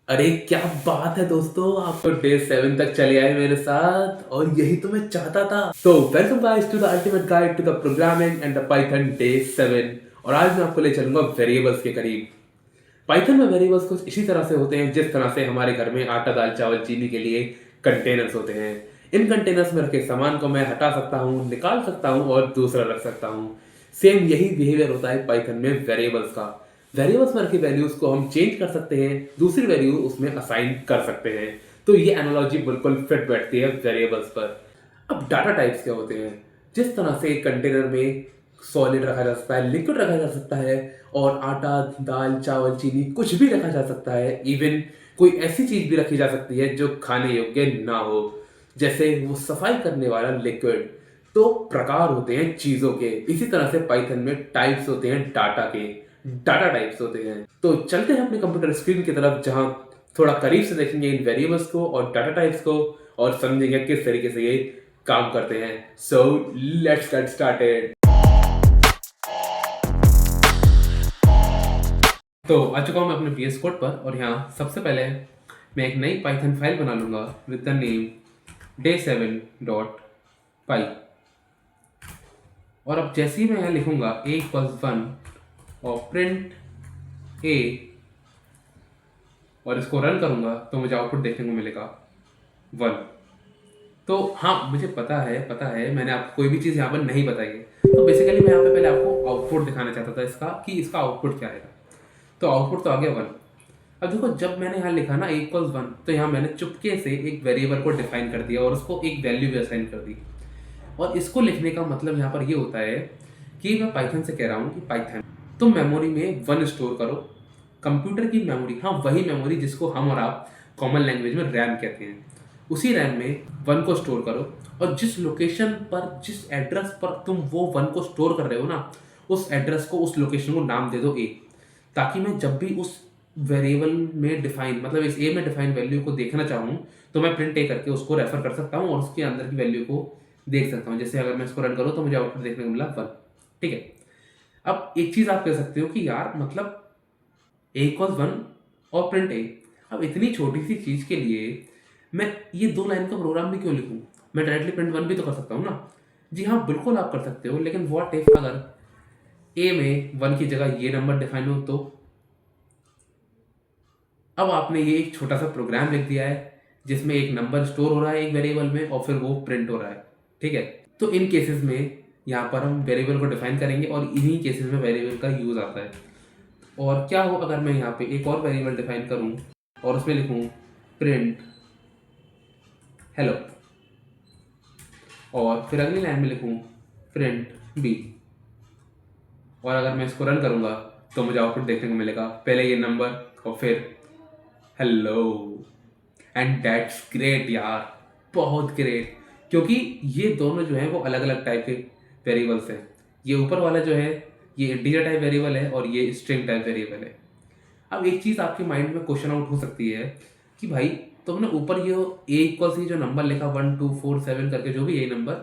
अरे क्या बात है दोस्तों, आप तो डे 7 तक चले आए मेरे साथ और यही तो मैं चाहता था। तो welcome guys to the ultimate guide to the programming and the Python day 7। और आज मैं आपको ले चलूंगा वेरिएबल्स के करीब। पाइथन में वेरिएबल्स कुछ इसी तरह से होते हैं जिस तरह से हमारे घर में आटा दाल चावल चीनी के लिए कंटेनर्स होते हैं। इन कंटेनर्स में रखे सामान को मैं हटा सकता हूँ, निकाल सकता हूँ और दूसरा रख सकता हूँ। सेम यही बिहेवियर होता है पाइथन में वेरिएबल्स का। वेरिएबल्स में रखी वैल्यूज को हम चेंज कर सकते हैं, दूसरी वैल्यू उसमें असाइन कर सकते हैं। तो ये एनालॉजी बिल्कुल फिट बैठती है वेरिएबल्स पर। अब डाटा टाइप्स क्या होते हैं? जिस तरह से एक कंटेनर में सॉलिड रखा जा सकता है, लिक्विड रखा जा सकता है, और आटा दाल चावल चीनी कुछ भी रखा जा सकता है। इवन कोई ऐसी चीज भी रखी जा सकती है जो खाने योग्य ना हो, जैसे वो सफाई करने वाला लिक्विड। तो प्रकार होते हैं चीजों के, इसी तरह से पाइथन में टाइप्स होते हैं डाटा के। डाटा टाइप्स होते हैं। तो चलते हैं अपने कंप्यूटर स्क्रीन की तरफ, जहां थोड़ा करीब से देखेंगे इन वेरिएबल्स को और डाटा टाइप्स को और समझेंगे किस तरीके से ये काम करते हैं। So let's get started. तो आ चुका हूं मैं अपने VS कोड पर और यहाँ सबसे पहले मैं एक नई पाइथन फाइल बना लूंगा विद द नेम day7.py। और अब जैसे ही मैं यहाँ लिखूंगा a=1 और प्रिंट a और इसको रन करूंगा तो मुझे आउटपुट देखने को मिलेगा 1। तो हाँ, मुझे पता है मैंने आपको कोई भी चीज़ यहाँ पर नहीं बताई है। तो बेसिकली मैं यहाँ पे पहले आपको आउटपुट दिखाना चाहता था इसका, कि इसका आउटपुट क्या आएगा। तो आउटपुट तो आ गया 1। अब देखो, जब मैंने यहाँ लिखा ना a=1, तो यहाँ मैंने चुपके से एक वेरिएबल को डिफाइन कर दिया और उसको एक वैल्यू भी असाइन कर दी। और इसको लिखने का मतलब यहाँ पर ये होता है कि मैं पाइथन से कह रहा हूँ कि पाइथन तुम मेमोरी में 1 स्टोर करो। कंप्यूटर की मेमोरी, हाँ वही मेमोरी जिसको हम और आप कॉमन लैंग्वेज में रैम कहते हैं, उसी रैम में 1 को स्टोर करो। और जिस लोकेशन पर, जिस एड्रेस पर तुम वो 1 को स्टोर कर रहे हो ना, उस एड्रेस को, उस लोकेशन को नाम दे दो a, ताकि मैं जब भी उस वेरिएबल में डिफाइन, मतलब इस a में डिफाइन वैल्यू को देखना चाहूँ तो मैं प्रिंट a करके उसको रेफर कर सकता हूँ और उसके अंदर की वैल्यू को देख सकता हूँ। जैसे अगर मैं इसको रन करूँ तो मुझे आउटपुट देखने को मिला 1। ठीक है। अब एक चीज़ आप कह सकते हो कि यार मतलब a=1 और प्रिंट a। अब इतनी छोटी सी चीज़ के लिए मैं ये 2 लाइन का प्रोग्राम भी क्यों लिखूँ? मैं डायरेक्टली प्रिंट 1 भी तो कर सकता हूँ ना। जी हाँ, बिल्कुल आप कर सकते हो, लेकिन व्हाट इफ अगर a में 1 की जगह ये नंबर डिफाइन हो तो? अब आपने ये एक छोटा सा प्रोग्राम लिख दिया है जिसमें एक नंबर स्टोर हो रहा है एक वेरिएबल में और फिर वो प्रिंट हो रहा है। ठीक है। तो इन केसेस में यहाँ पर हम वेरिएबल को डिफाइन करेंगे और इन्हीं केसेस में वेरिएबल का यूज आता है। और क्या हो अगर मैं यहाँ पे एक और वेरिएबल डिफाइन करूँ और उसमें लिखूँ प्रिंट हेलो, और फिर अगली लाइन में लिखूँ प्रिंट बी। और अगर मैं इसको रन करूँगा तो मुझे आउटपुट देखने को मिलेगा पहले ये नंबर और फिर हेलो। एंड दैट्स ग्रेट यार, बहुत ग्रेट। क्योंकि ये दोनों जो हैं वो अलग अलग टाइप के वेरिएबल्स हैं। ये ऊपर वाला जो है ये इंटीजर टाइप वेरिएबल है और ये स्ट्रिंग टाइप वेरिएबल है। अब एक चीज़ आपके माइंड में क्वेश्चन आउट हो सकती है कि भाई तुमने ऊपर ये a=, जो नंबर लिखा 1 2 4 7 करके, जो भी ये नंबर,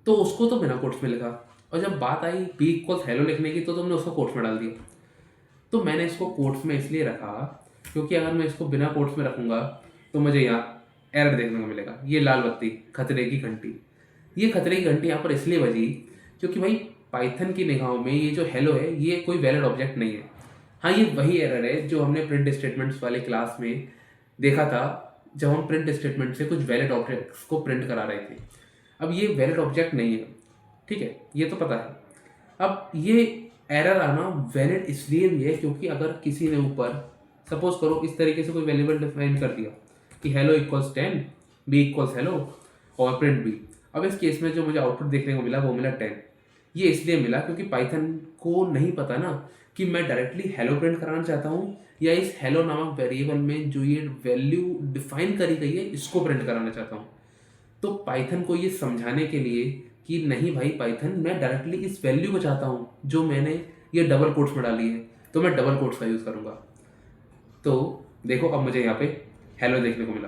तो उसको तो बिना कोट्स में लिखा, और जब बात आई b=हेलो लिखने की तो तुमने उसको कोट्स में डाल दिया। तो मैंने इसको कोट्स में इसलिए रखा क्योंकि अगर मैं इसको बिना कोट्स में रखूँगा तो मुझे यहाँ एरर देखने को मिलेगा, ये लाल बत्ती, खतरे की घंटी। ये खतरे की घंटी यहाँ पर इसलिए बजी क्योंकि भाई पाइथन की निगाहों में ये जो हेलो है ये कोई वैलिड ऑब्जेक्ट नहीं है। हाँ, ये वही एरर है जो हमने प्रिंट स्टेटमेंट्स वाले क्लास में देखा था, जब हम प्रिंट स्टेटमेंट से कुछ वैलिड ऑब्जेक्ट्स को प्रिंट करा रहे थे। अब ये वैलिड ऑब्जेक्ट नहीं है, ठीक है, ये तो पता है। अब ये एरर आना वैलिड इसलिए भी है क्योंकि अगर किसी ने ऊपर सपोज करो इस तरीके से कोई वेरिएबल डिफाइन कर दिया कि hello=10, b=hello और प्रिंट b। अब इस केस में जो मुझे आउटपुट देखने को मिला वो मिला 10। ये इसलिए मिला क्योंकि पाइथन को नहीं पता ना कि मैं डायरेक्टली हेलो प्रिंट कराना चाहता हूँ या इस हेलो नामक वेरिएबल में जो ये वैल्यू डिफाइन करी गई है इसको प्रिंट कराना चाहता हूँ। तो पाइथन को ये समझाने के लिए कि नहीं भाई पाइथन, मैं डायरेक्टली इस वैल्यू को चाहता हूँ जो मैंने ये डबल कोट्स में डाली है, तो मैं डबल कोट्स का यूज़ करूँगा। तो देखो अब मुझे यहाँ पे हेलो देखने को मिला।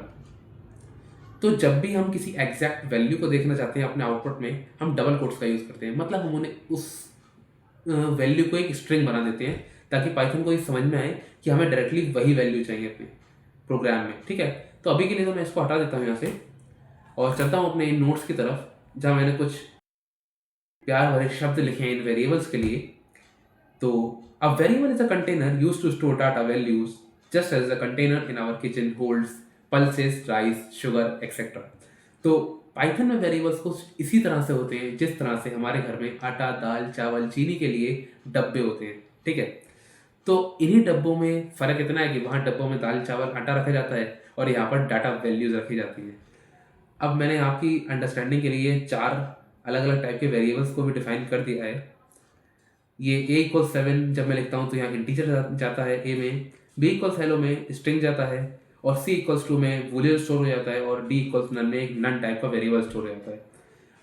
तो जब भी हम किसी एग्जैक्ट वैल्यू को देखना चाहते हैं अपने आउटपुट में, हम डबल कोट्स का यूज़ करते हैं। मतलब हम उन्हें उस वैल्यू को एक स्ट्रिंग बना देते हैं ताकि पाइथन को ये समझ में आए कि हमें डायरेक्टली वही वैल्यू चाहिए अपने। प्रोग्राम में, ठीक है। तो अभी के लिए तो मैं इसको हटा देता हूँ यहाँ से और चलता हूँ अपने नोट्स की तरफ, जहाँ मैंने कुछ प्यार भरे शब्द लिखे हैं इन वेरिएबल्स के लिए। तो a variable is a container used to store data values, just as the container in our kitchen holds pulses, rice, sugar, etc. तो पाइथन में वेरिएबल्स को इसी तरह से होते हैं जिस तरह से हमारे घर में आटा, दाल, चावल, चीनी के लिए डब्बे होते हैं, ठीक है। तो इन्हीं डब्बों में फ़र्क इतना है कि वहाँ डब्बों में दाल, चावल, आटा रखा जाता है और यहाँ पर डाटा वैल्यूज़ रखी जाती हैं। अब मैंने आपकी अंडरस्टैंडिंग के लिए 4 अलग अलग टाइप के वेरिएबल्स को भी डिफाइन कर दिया है। ये a=7 जब मैं लिखता हूँ तो यहाँ इंटीजर जाता है a में, b हेलो में स्ट्रिंग जाता है, और c=2 में बूलियन स्टोर हो जाता है, और d=none में एक नन टाइप का वेरिएबल स्टोर हो जाता है।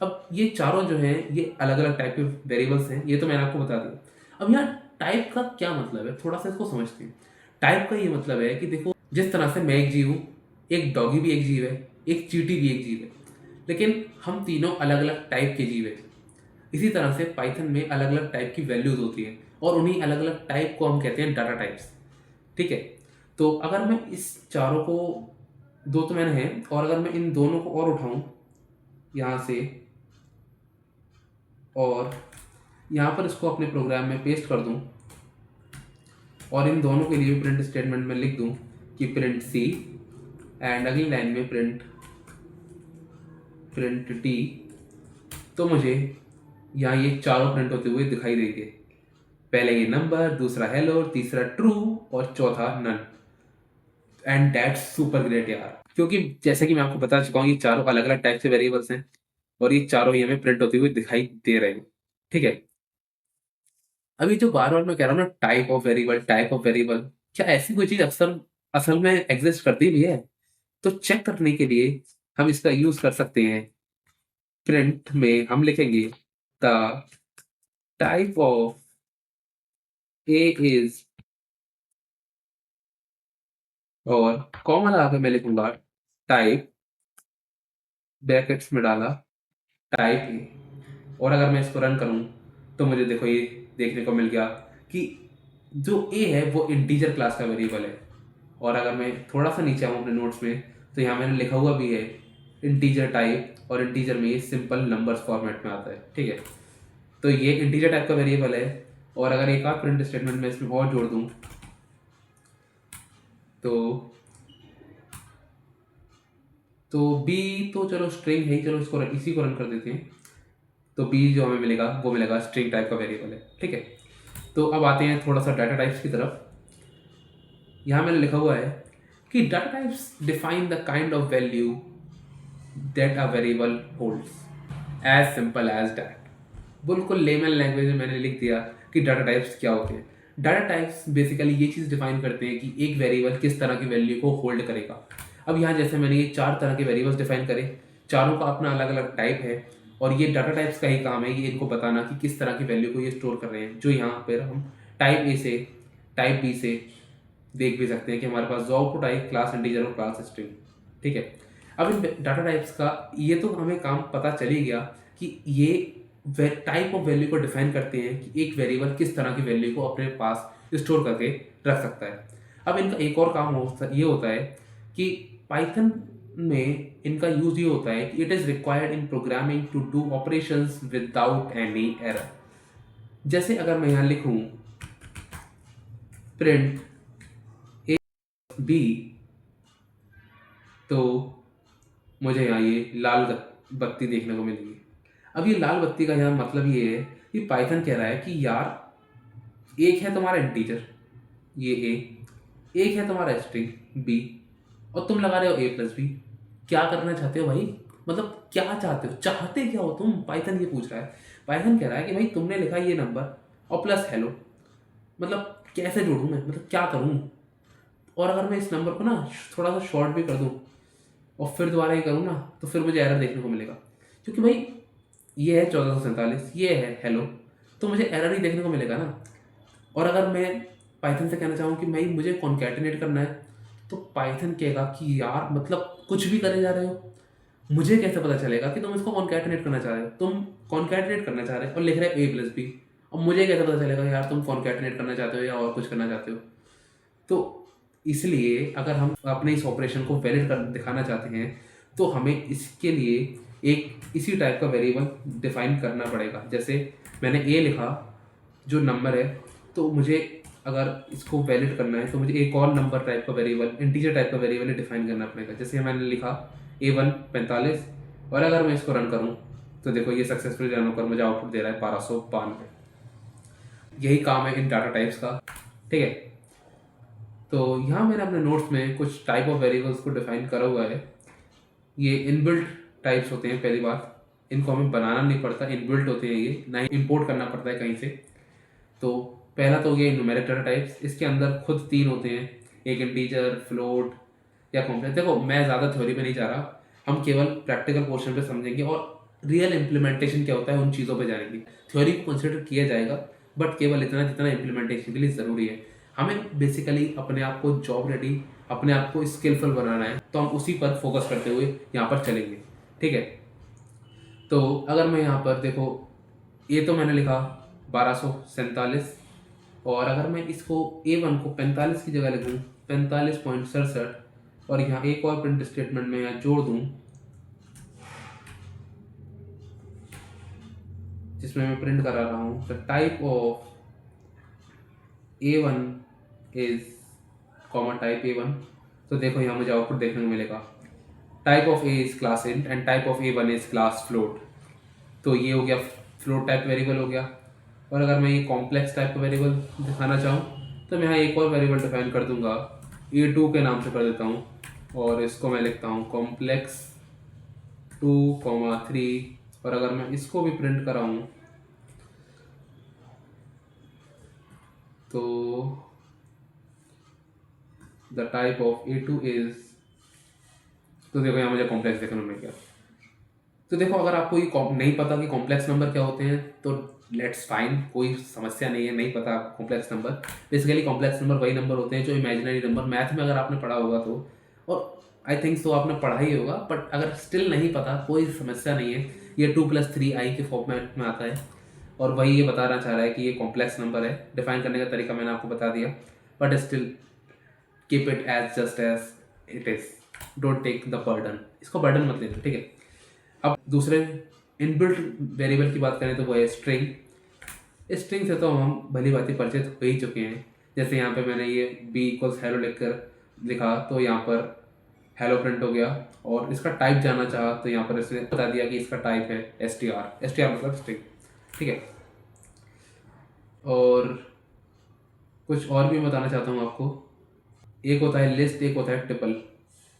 अब ये चारों जो हैं ये अलग अलग टाइप के वेरिएबल्स हैं, ये तो मैंने आपको बता दिया। अब यहाँ टाइप का क्या मतलब है, थोड़ा सा इसको समझते हैं। टाइप का ये मतलब है कि देखो, जिस तरह से मैं एक जीव हूँ, एक डॉगी भी एक जीव है, एक चींटी भी एक जीव है, लेकिन हम तीनों अलग अलग टाइप के जीव हैं। इसी तरह से पाइथन में अलग अलग टाइप की वैल्यूज होती हैं और उन्हीं अलग अलग टाइप को हम कहते हैं डाटा टाइप्स, ठीक है। तो अगर मैं इस चारों को, दो तो मैंने हैं, और अगर मैं इन दोनों को और उठाऊं यहाँ से और यहाँ पर इसको अपने प्रोग्राम में पेस्ट कर दूं, और इन दोनों के लिए प्रिंट स्टेटमेंट में लिख दूं कि प्रिंट सी, एंड अगली लाइन में प्रिंट टी, तो मुझे यहाँ ये चारों प्रिंट होते हुए दिखाई देंगे। पहले ये नंबर, दूसरा हेलो, तीसरा ट्रू और चौथा none. And that's super great यार, क्योंकि जैसे कि मैं आपको बता चुका हूँ ये चारों अलग अलग टाइप से वेरिएबल्स हैं और ये चारों ही हमें प्रिंट होते हुए दिखाई दे रहे हैं, ठीक है। अभी जो बार बार मैं कह रहा हूँ ना, टाइप ऑफ वेरिएबल, क्या ऐसी कोई चीज अक्सर असल में एग्जिस्ट करती भी है? तो चेक करने के लिए हम इसका यूज कर सकते हैं। प्रिंट में हम लिखेंगे the type of A is, और कॉमा लगा के मैं लिखूंगा टाइप, ब्रैकेट्स में डाला टाइप ए, और अगर मैं इसको रन करूं तो मुझे देखो ये देखने को मिल गया कि जो ए है वो इंटीजर क्लास का वेरिएबल है। और अगर मैं थोड़ा सा नीचे आऊँ अपने नोट्स में तो यहाँ मैंने लिखा हुआ भी है इंटीजर टाइप, और इंटीजर में ये सिंपल नंबर्स फॉर्मेट में आता है, ठीक है। तो ये इंटीजर टाइप का वेरिएबल है। और अगर एक आध प्रिंट स्टेटमेंट में इसमें और जोड़ दूँ तो बी तो चलो स्ट्रिंग है ही, चलो इसको इसी को रन कर देते हैं। तो बी जो हमें मिलेगा वो मिलेगा स्ट्रिंग टाइप का वेरिएबल है, ठीक है। तो अब आते हैं थोड़ा सा डाटा टाइप्स की तरफ। यहाँ मैंने लिखा हुआ है कि data types define the kind of value that a variable holds, as simple as that. बिल्कुल लेमन लैंग्वेज में मैंने लिख दिया कि डाटा टाइप्स क्या होते हैं। डाटा टाइप्स बेसिकली ये चीज़ डिफाइन करते हैं कि एक वेरिएबल किस तरह की वैल्यू को होल्ड करेगा। अब यहाँ जैसे मैंने ये 4 तरह के वेरिएबल्स डिफाइन करे, चारों का अपना अलग अलग टाइप है, और ये डाटा टाइप्स का ही काम है ये इनको बताना कि किस तरह की वैल्यू को ये स्टोर कर रहे हैं। जो यहाँ पर हम टाइप ए से टाइप बी से देख भी सकते हैं कि हमारे पास जो आउटपुट आई क्लास इंटीजर और क्लास स्ट्रिंग, ठीक है। अब इन डाटा टाइप्स का ये तो हमें काम पता चल ही गया कि ये टाइप ऑफ वैल्यू को डिफाइन करते हैं कि एक वेरिएबल किस तरह की वैल्यू को अपने पास स्टोर करके रख सकता है। अब इनका एक और काम ये होता है कि पाइथन में इनका यूज ये होता है कि it is required in programming to do operations without any error. जैसे अगर मैं यहाँ लिखूँ प्रिंट ए बी, तो मुझे यहाँ ये लाल बत्ती देखने को मिलेगी। अब ये लाल बत्ती का यहाँ मतलब ये है कि पाइथन कह रहा है कि यार एक है तुम्हारा इंटीजर ये ए, एक है तुम्हारा स्ट्रिंग बी, और तुम लगा रहे हो a+b। क्या करना चाहते हो भाई? मतलब क्या चाहते हो, चाहते क्या हो तुम? पाइथन ये पूछ रहा है। पाइथन कह रहा है कि भाई तुमने लिखा ये नंबर और प्लस हेलो, मतलब कैसे जोड़ूं मैं, मतलब क्या करूं? और अगर मैं इस नंबर को ना थोड़ा सा शॉर्ट भी कर दूं और फिर दोबारा ये करूँ ना तो फिर मुझे एरर देखने को मिलेगा, क्योंकि भाई ये है 1447, ये है हेलो, तो मुझे एरर ही देखने को मिलेगा ना। और अगर मैं पाइथन से कहना चाहूँ कि भाई मुझे कॉन्कैटिनेट करना है, तो पाइथन कहेगा कि यार मतलब कुछ भी करे जा रहे हो, मुझे कैसे पता चलेगा कि तुम इसको कॉन्कैटिनेट करना चाह रहे हो? तुम कॉन्कैटिनेट करना चाह रहे हो और लिख रहे हो a+b, और मुझे कैसे पता चलेगा यार तुम कॉन्कैटिनेट करना चाहते हो या और कुछ करना चाहते हो? तो इसलिए अगर हम अपने इस ऑपरेशन को वैलिड कर दिखाना चाहते हैं तो हमें इसके लिए एक इसी टाइप का वेरिएबल डिफाइन करना पड़ेगा। जैसे मैंने ए लिखा जो नंबर है, तो मुझे अगर इसको वैलिड करना है तो मुझे एक और नंबर टाइप का वेरिएबल, इंटीजर टाइप का वेरिएबल डिफाइन करना पड़ेगा। जैसे मैंने लिखा A1 45, और अगर मैं इसको रन करूं तो देखो ये सक्सेसफुली रन होकर मुझे आउटपुट दे रहा है 1292। यही काम है इन डाटा टाइप्स का, ठीक है। तो यहाँ मैंने अपने नोट्स में कुछ टाइप ऑफ वेरिएबल्स को डिफाइन करा हुआ है। ये इनबिल्ट टाइप्स होते हैं। पहली बात, इनको हमें बनाना नहीं पड़ता, इनबिल्ट होते हैं ये, ना ही इंपोर्ट करना पड़ता है कहीं से। तो पहला तो हो गया न्यूमेरिक डाटा टाइप्स। इसके अंदर खुद 3 होते हैं, एक इंटीजर, फ्लोट या कॉम्प्लेक्स। देखो मैं ज़्यादा थ्योरी पे नहीं जा रहा, हम केवल प्रैक्टिकल पोर्शन पे समझेंगे और रियल इम्प्लीमेंटेशन क्या होता है उन चीज़ों पे जाएंगे। थ्योरी को कंसिडर किया जाएगा बट केवल इतना जितना इम्प्लीमेंटेशन के लिए ज़रूरी है। हमें बेसिकली अपने आप को जॉब रेडी, अपने आप को स्किलफुल बनाना है, तो हम उसी पर फोकस करते हुए यहाँ पर चलेंगे, ठीक है। तो अगर मैं यहाँ पर देखो, ये तो मैंने लिखा 1247, और अगर मैं इसको A1 को 45 की जगह लिखूँ 45.67, और यहाँ एक और प्रिंट स्टेटमेंट में यहाँ जोड़ दूँ जिसमें मैं प्रिंट करा रहा हूँ the type of A1 is comma type A1। तो देखो यहाँ मुझे आउटपुट देखने को मिलेगा type of A is class int and type of A1 is class float. तो ये हो गया फ्लोट टाइप वेरिएबल हो गया। और अगर मैं ये कॉम्प्लेक्स टाइप का वेरिएबल दिखाना चाहूँ तो मैं यहाँ एक और वेरिएबल डिफाइन कर दूंगा, A2 के नाम से कर देता हूँ, और इसको मैं लिखता हूँ कॉम्प्लेक्स 2,3। और अगर मैं इसको भी प्रिंट कराऊँ तो the type of A2 is, तो देखो यहाँ मुझे कॉम्प्लेक्स देखने को मिल गया। तो देखो अगर आपको ये नहीं पता कि कॉम्प्लेक्स नंबर क्या होते हैं तो लेट्स फाइन, कोई समस्या नहीं है, नहीं पता complex number. Basically complex number वही नंबर होते हैं जो इमेजिनरी नंबर, मैथ में अगर आपने पढ़ा होगा तो, और आई थिंक तो आपने पढ़ा ही होगा, बट अगर स्टिल नहीं पता कोई समस्या नहीं है। ये 2+3i के फॉर्मेट में आता है, और वही ये बताना चाह रहा है कि ये कॉम्प्लेक्स नंबर है। डिफाइन करने का तरीका मैंने आपको बता दिया, but still keep it as just as it is, don't take the burden, इसको बर्डन मत लेना, ठीक है। अब दूसरे इनबिल्ट वेरिएबल की बात करें तो वो है स्ट्रिंग। स्ट्रिंग से तो हम भली भांति परिचित हो ही चुके हैं। जैसे यहाँ पे मैंने ये b हेलो लिखा तो यहाँ पर हेलो प्रिंट हो गया, और इसका टाइप जानना चाहा तो यहाँ पर इसने बता दिया कि इसका टाइप है str मतलब स्ट्रिंग, ठीक है। और कुछ और भी बताना चाहता हूँ आपको। एक होता है लिस्ट, एक होता है ट्रिपल।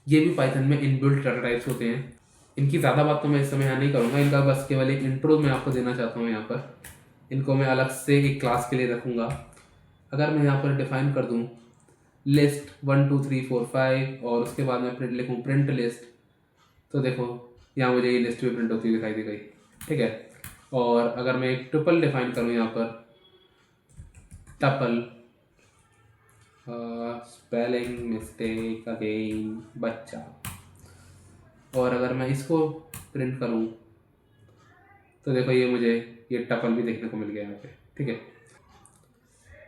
ये भी पाइथन में इनबिल्ट डाटा टाइप्स होते हैं। इनकी ज़्यादा बात तो मैं इस समय यहाँ नहीं करूँगा, इनका बस केवल एक इंट्रो मैं आपको देना चाहता हूँ। यहाँ पर इनको मैं अलग से एक क्लास के लिए रखूँगा। अगर मैं यहाँ पर डिफाइन कर दूँ लिस्ट 1 2 3 4 5, और उसके बाद मैं प्रिंट लिखूँ प्रिंट लिस्ट, तो देखो यहाँ मुझे ये लिस्ट भी प्रिंट होती हुई दिखाई दी गई, ठीक है। और अगर मैं एक ट्रिपल डिफाइन करूँ यहाँ पर टपल, स्पेलिंग मिस्टेक अगेन बच्चा, और अगर मैं इसको प्रिंट करूँ तो देखो ये मुझे ये टपल भी देखने को मिल गया यहाँ पे, ठीक है।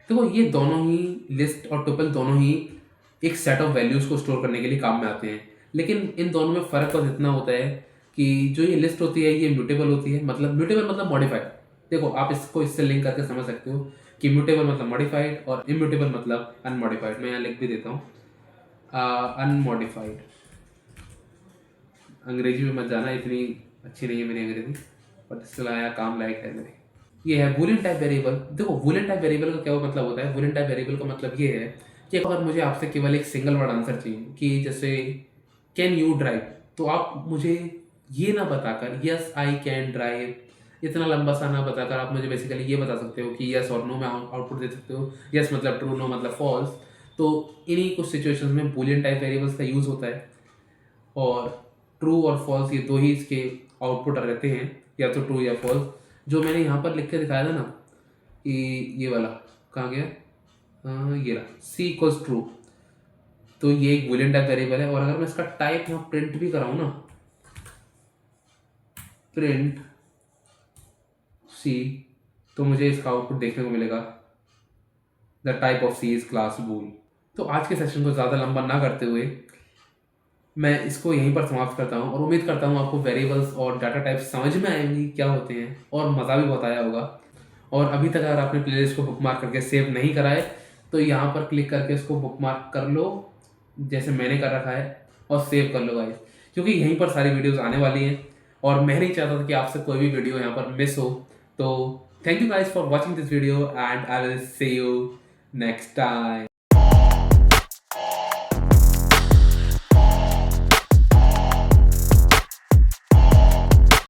देखो ये दोनों ही लिस्ट और टपल दोनों ही एक सेट ऑफ वैल्यूज़ को स्टोर करने के लिए काम में आते हैं, लेकिन इन दोनों में फ़र्क बस इतना होता है कि जो ये लिस्ट होती है ये म्यूटेबल होती है, मतलब म्यूटेबल मतलब मॉडिफाइड। देखो आप इसको इससे लिंक करके समझ सकते हो कि म्यूटेबल मतलब मॉडिफाइड और इम्यूटेबल मतलब अनमॉडिफाइड। मैं यहाँ लिख भी देता हूँ अनमॉडिफाइड। अंग्रेजी में मत जाना, इतनी अच्छी नहीं है मेरी अंग्रेजी, बट स्टिल आया काम लायक है मेरे। ये है बूलियन टाइप वेरिएबल। देखो बूलियन टाइप वेरिएबल का क्या मतलब होता है, बूलियन टाइप वेरिएबल का मतलब ये है कि अगर मुझे आपसे केवल एक सिंगल वर्ड आंसर चाहिए कि जैसे कैन यू ड्राइव, तो आप मुझे ये ना बताकर यस आई कैन ड्राइव, इतना लंबा सा ना बताकर आप मुझे बेसिकली ये बता सकते हो कि यस और नो में आउटपुट दे सकते हो। यस मतलब ट्रू, नो मतलब फॉल्स। तो इन्हीं कुछ सिचुएशंस में बूलियन टाइप वेरिएबल्स का यूज़ होता है, और ट्रू और फॉल्स ये दो ही इसके आउटपुट रहते हैं, या तो ट्रू या फॉल्स। जो मैंने यहाँ पर लिख के दिखाया था ना कि ये वाला कहाँ गया, ये रहा सी इक्वल्स ट्रू, तो ये एक बूलियन टाइप वेरिएबल है। और अगर मैं इसका टाइप यहाँ प्रिंट भी कराऊँ ना, प्रिंट सी, तो मुझे इसका आउटपुट देखने को मिलेगा the type of c is class bool. तो आज के सेशन को ज़्यादा लंबा ना करते हुए मैं इसको यहीं पर समाप्त करता हूँ और उम्मीद करता हूँ आपको वेरिएबल्स और डाटा टाइप्स समझ में आएंगी क्या होते हैं और मज़ा भी बहुत आया होगा। और अभी तक अगर आपने प्लेलिस्ट को बुकमार्क करके सेव नहीं करा है तो यहाँ पर क्लिक करके उसको बुकमार्क कर लो जैसे मैंने कर रखा है और सेव कर लो गाइस, क्योंकि यहीं पर सारी वीडियोस आने वाली हैं और मैं नहीं चाहता था कि आपसे कोई भी वीडियो यहाँ पर मिस हो। तो thank you guys for watching this video and I will see you next time.